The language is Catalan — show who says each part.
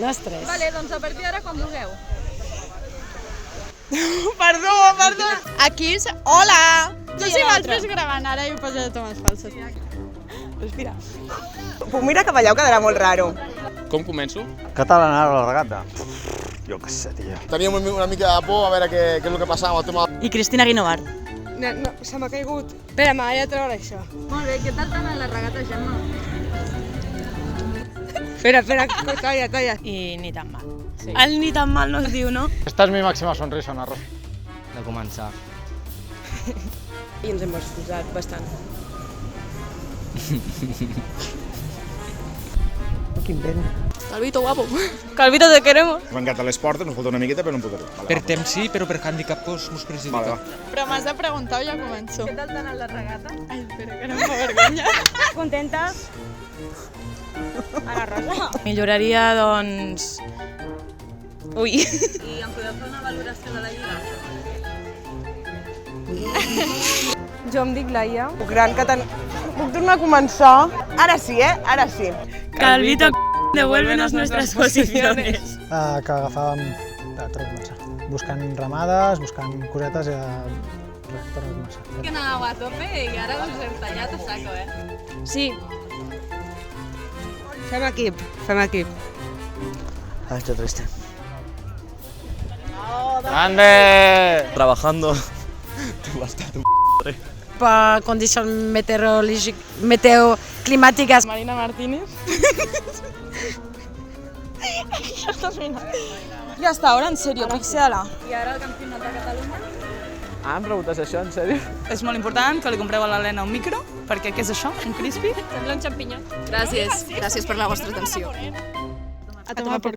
Speaker 1: Nostres.
Speaker 2: Vale, doncs a partir d'ara quan vulgueu.
Speaker 1: Perdó. Aquí, hola! Tu si me'ls ves gravant ara i ho posaré de tomes falses. Respira.
Speaker 3: Puc mirar cap allà o quedarà molt raro?
Speaker 4: Com començo?
Speaker 5: Catalana a la regata. Jo què sé, tio.
Speaker 6: Teníem una mica de por a veure què és el que passava amb el tema.
Speaker 1: I Cristina Guinovart.
Speaker 3: No, se m'ha caigut. Espera, m'ha de treure això.
Speaker 2: Molt bé, què tal t'ha la regata, Gemma?
Speaker 3: Espera, talla.
Speaker 1: I ni tan mal. Sí. El ni tan mal no es diu, no?
Speaker 5: Esta és mi màxima sonrisa, Narro.
Speaker 4: De començar.
Speaker 3: I ens hem esforçat bastant. Quin vent.
Speaker 1: Calvito guapo. Calvito te queremos.
Speaker 6: M'encanta l'esport, ens falta una miqueta però no em podré.
Speaker 7: Per temps sí, però per handicap mos perjudica.
Speaker 1: Però m'has de preguntar o ja començo?
Speaker 2: Què tal t'ha anat la regata?
Speaker 1: Ai, espera, que no em fa vergonya.
Speaker 3: Contentes? A la rosa.
Speaker 1: Milloraria, doncs... Ui.
Speaker 2: I em podeu fer una valoració de la lliga?
Speaker 3: Jo em dic Laia. Gran que tant... Puc tornar a començar? Ara sí, Ara sí.
Speaker 1: Calvito, devuélvenos nuestras posiciones.
Speaker 8: Que agafàvem de començar. Buscant ramades, buscant cosetes i res, torno a començar.
Speaker 2: Que anàveu a tope i ara us hem tallat a saco,
Speaker 1: Sí.
Speaker 3: Fem equip.
Speaker 5: Ay, estoy triste.
Speaker 4: ¡Grande!
Speaker 5: Trabajando.
Speaker 1: Per condicions meteoclimàtiques. Marina Martínez. Ja està terminat. Ja està, ara en sèrio, pixela.
Speaker 2: I ara el campionat de Catalunya?
Speaker 5: Em preguntes això, en sèrio?
Speaker 1: És molt important que li compreu a l'Helena un micro, perquè què és això? Un crispy?
Speaker 2: Sembla un xampinyó.
Speaker 1: Gràcies per la vostra atenció. A tomar per